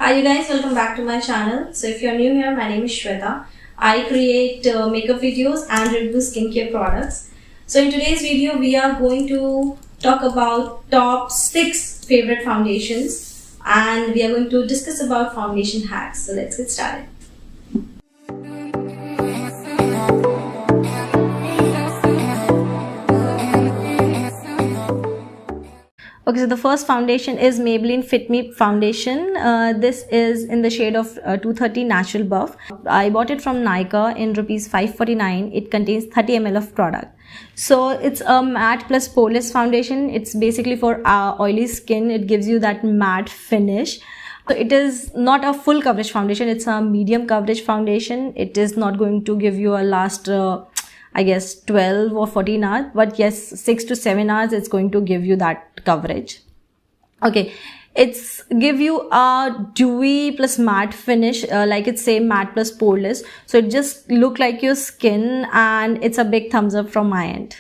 Hi you guys, welcome back to my channel. So if you're new here, my name is Shweta. I create makeup videos and review skincare products. So in today's video, we are going to talk about top 6 favorite foundations and we are going to discuss about foundation hacks. So let's get started. Okay, so the first foundation is Maybelline Fit Me foundation. This is in the shade of 230 Natural Buff. I bought it from Nykaa in rupees 549. It contains 30 ml of product. So it's a matte plus poreless foundation. It's basically for oily skin. It gives you that matte finish. So it is not a full coverage foundation. It's a medium coverage foundation. It is not going to give you a last I guess 12 or 14 hours, but yes, 6 to 7 hours it's going to give you that coverage. Okay, it's give you a dewy plus matte finish, like it's say matte plus poreless, so it just look like your skin, and it's a big thumbs up from my end.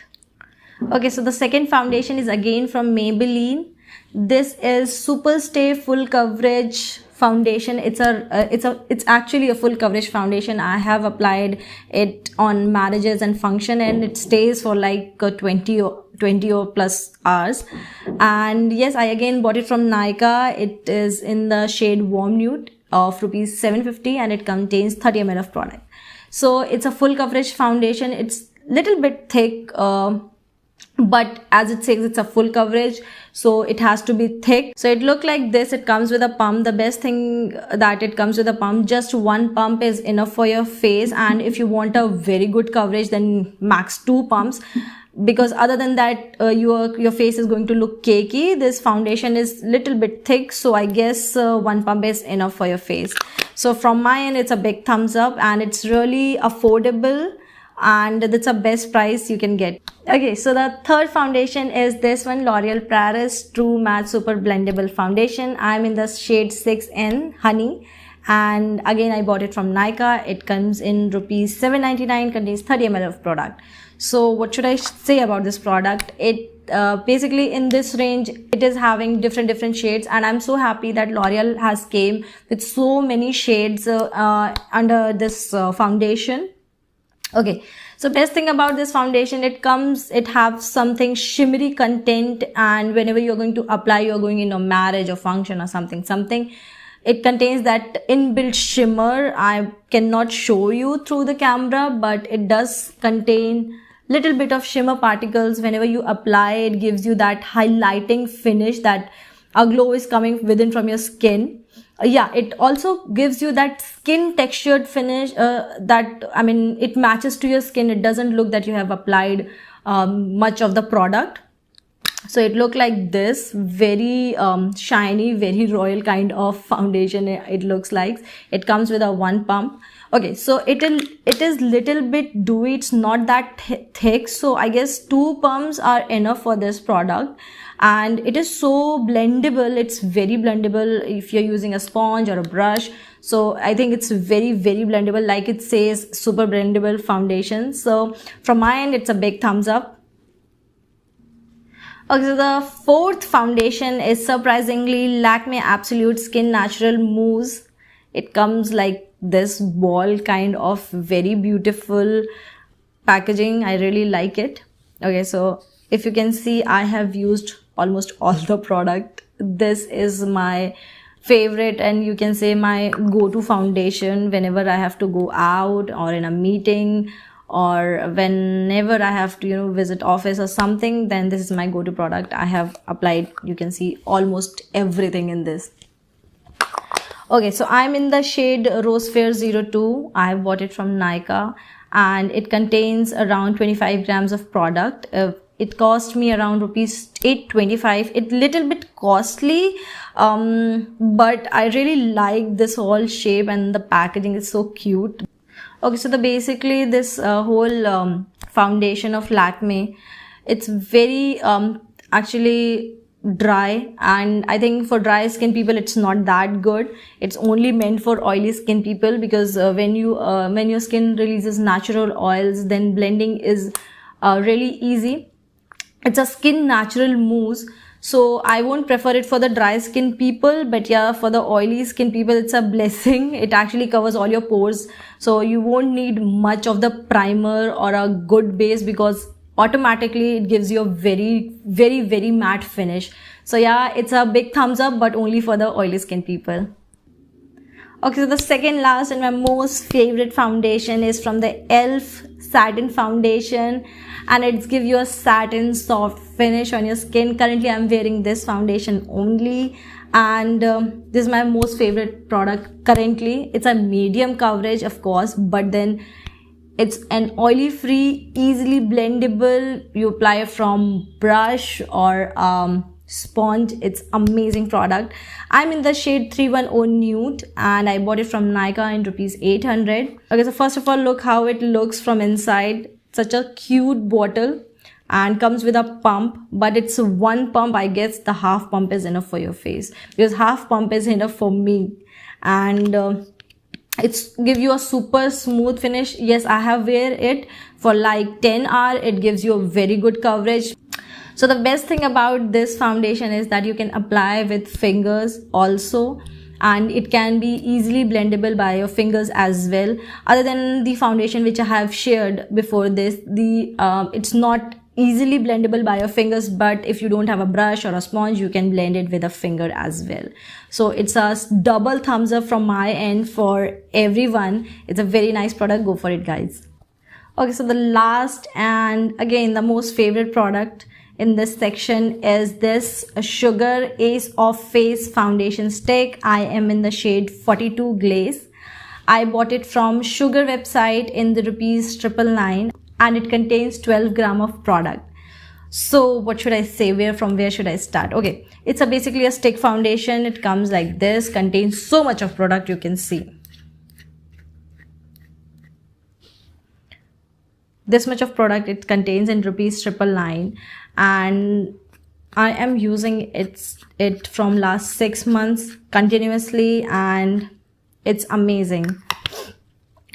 Okay, so the second foundation is again from Maybelline. This is Super Stay Full Coverage foundation. It's actually a full coverage foundation. I have applied it on marriages and function, and it stays for like 20 or plus hours. And yes, I again bought it from Nykaa. It is in the shade Warm Nude of rupees 750, and it contains 30 ml of product. So it's a full coverage foundation. It's little bit thick, but as it says, it's a full coverage, so it has to be thick. So it look like this. It comes with a pump. The best thing that it comes with a pump. Just one pump is enough for your face, and if you want a very good coverage, then max 2 pumps, because other than that your face is going to look cakey. This foundation is little bit thick, so I guess 1 pump is enough for your face. So from my end, it's a big thumbs up, and it's really affordable, and that's the best price you can get. Okay, so the third foundation is this one, L'Oreal Paris True Matte Super Blendable Foundation. I'm in the shade 6N Honey, and again I bought it from Nykaa. It comes in rupees 799, contains 30 ml of product. So what should I say about this product? It basically in this range, it is having different shades, and I'm so happy that L'Oreal has came with so many shades under this foundation. Okay, so best thing about this foundation, it have something shimmery content, and whenever you're going to apply, you're going in a marriage or function or something, it contains that inbuilt shimmer. I cannot show you through the camera, but it does contain little bit of shimmer particles. Whenever you apply, it gives you that highlighting finish, that a glow is coming within from your skin. Yeah, it also gives you that skin textured finish, it matches to your skin. It doesn't look that you have applied much of the product. So it look like this, very shiny, very royal kind of foundation. It looks like it comes with a 1 pump. Okay, so it is little bit dewy. It's not that thick, so I guess 2 pumps are enough for this product. And it is so blendable. It's very blendable if you're using a sponge or a brush. So I think it's very blendable, like it says, super blendable foundation. So from my end, it's a big thumbs up. Okay, so the fourth foundation is surprisingly Lakme Absolute Skin Natural Mousse. It comes like this ball kind of very beautiful packaging. I really like it. Okay, so if you can see, I have used almost all the product. This is my favorite, and you can say my go-to foundation whenever I have to go out or in a meeting, or whenever I have to visit office or something, then this is my go-to product. I have applied, you can see, almost everything in this. Okay, so I'm in the shade Rose Fair 02. I have bought it from Nykaa, and it contains around 25 grams of product. It cost me around rupees 825. It's little bit costly, but I really like this whole shape, and the packaging is so cute. Okay, so basically this whole foundation of Lakme, it's very actually dry, and I think for dry skin people it's not that good. It's only meant for oily skin people, because when your skin releases natural oils, then blending is really easy. It's a skin natural mousse, So I won't prefer it for the dry skin people, but yeah, for the oily skin people, it's a blessing. It actually covers all your pores, so you won't need much of the primer or a good base, because automatically it gives you a very matte finish. So yeah, it's a big thumbs up, but only for the oily skin people. Okay, so the second last and my most favorite foundation is from the e.l.f. Satin Foundation, and it's give you a satin soft finish on your skin. Currently I'm wearing this foundation only, and this is my most favorite product currently. It's a medium coverage, of course, but then it's an oily free, easily blendable. You apply it from brush or sponge. It's amazing product. I'm in the shade 310 Nude, and I bought it from Nykaa in rupees 800. Okay, so first of all, look how it looks from inside. Such a cute bottle, and comes with a pump, but it's one pump. I guess the half pump is enough for your face, because half pump is enough for me. And it's give you a super smooth finish. Yes, I have wear it for like 10 hours. It gives you a very good coverage. So the best thing about this foundation is that you can apply with fingers also, and it can be easily blendable by your fingers as well. Other than the foundation which I have shared before this, it's not easily blendable by your fingers, but if you don't have a brush or a sponge, you can blend it with a finger as well. So it's a double thumbs up from my end for everyone. It's a very nice product. Go for it, guys. Okay, so the last and again the most favorite product in this section is this Sugar Ace of Face foundation stick. I am in the shade 42 Glaze. I bought it from Sugar website in the rupees 999, and it contains 12 gram of product. So what should I say? From where should I start? Okay, it's basically a stick foundation. It comes like this, contains so much of product. You can see this much of product it contains in rupees 999, and I am using it from last 6 months continuously, and it's amazing.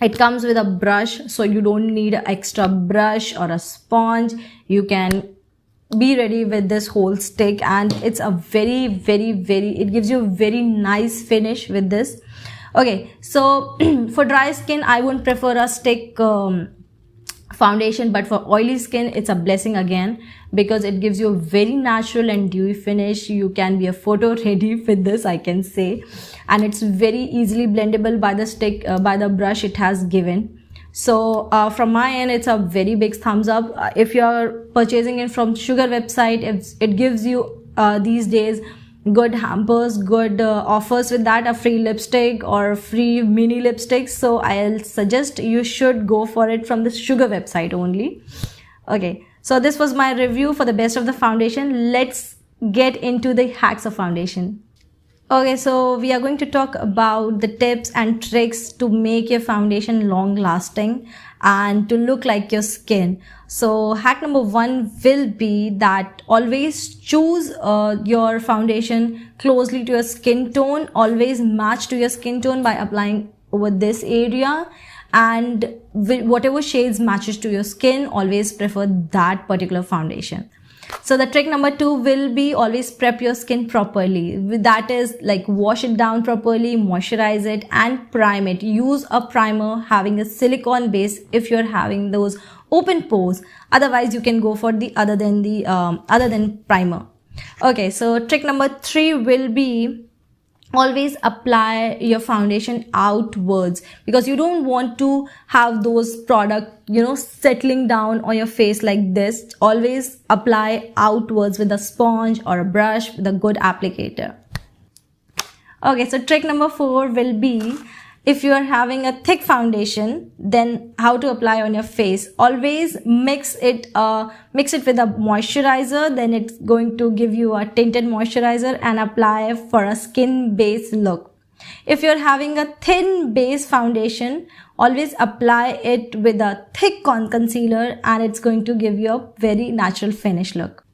It comes with a brush, so you don't need an extra brush or a sponge. You can be ready with this whole stick, and it's a it gives you a very nice finish with this. Okay, so for dry skin, I wouldn't prefer a stick foundation, but for oily skin, it's a blessing again, because it gives you a very natural and dewy finish. You can be a photo ready with this, I can say, and it's very easily blendable by the stick, by the brush it has given. So from my end, it's a very big thumbs up. If you're purchasing it from Sugar website, it gives you these days good hampers, good offers with that, a free lipstick or free mini lipstick. So I'll suggest you should go for it from the Sugar website only. Okay, so this was my review for the best of the foundation. Let's get into the hacks of foundation. Okay, so we are going to talk about the tips and tricks to make your foundation long lasting and to look like your skin. So hack number 1 will be that always choose your foundation closely to your skin tone. Always match to your skin tone by applying over this area, and whatever shades matches to your skin, always prefer that particular foundation. So the trick number 2 will be always prep your skin properly. That is like wash it down properly, moisturize it and prime it. Use a primer having a silicone base if you're having those open pores. Otherwise you can go for the other than primer. Okay, so trick number 3 will be always apply your foundation outwards, because you don't want to have those product settling down on your face like this. Always apply outwards with a sponge or a brush with a good applicator. Okay, so trick number 4 will be, if you are having a thick foundation, then how to apply on your face. Always mix it with a moisturizer, then it's going to give you a tinted moisturizer, and apply for a skin base look. If you're having a thin base foundation, always apply it with a thick concealer, and it's going to give you a very natural finish look.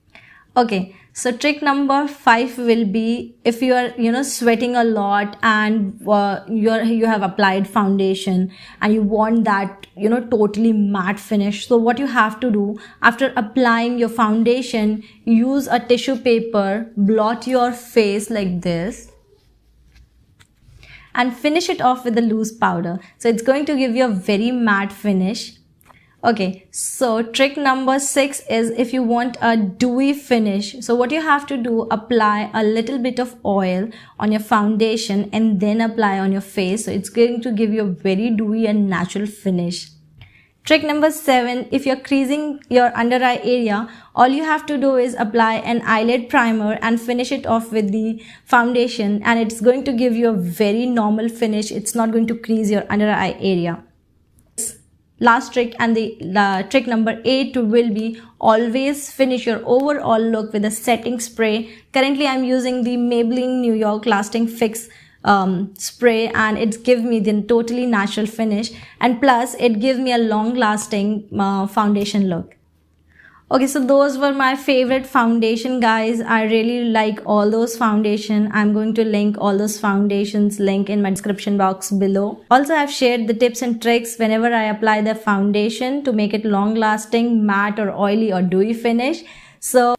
Okay, So trick number 5 will be, if you are sweating a lot and you have applied foundation and you want that totally matte finish. So what you have to do after applying your foundation, use a tissue paper, blot your face like this, and finish it off with a loose powder. So it's going to give you a very matte finish. Okay, so trick number 6 is, if you want a dewy finish, so what you have to do, apply a little bit of oil on your foundation and then apply on your face. So it's going to give you a very dewy and natural finish. Trick number 7, if you're creasing your under eye area, all you have to do is apply an eyelid primer and finish it off with the foundation, and it's going to give you a very normal finish. It's not going to crease your under eye area. Last trick, and the trick number 8 will be, always finish your overall look with a setting spray. Currently I'm using the Maybelline New York Lasting Fix spray, and it gives me the totally natural finish, and plus it gives me a long lasting foundation look. Okay, so those were my favorite foundation, guys. I really like all those foundation. I'm going to link all those foundations link in my description box below. Also, I've shared the tips and tricks whenever I apply the foundation to make it long lasting, matte or oily or dewy finish. So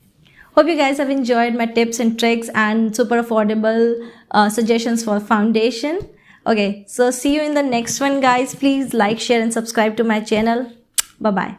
hope you guys have enjoyed my tips and tricks and super affordable suggestions for foundation. Okay, so see you in the next one, guys. Please like, share and subscribe to my channel. Bye bye.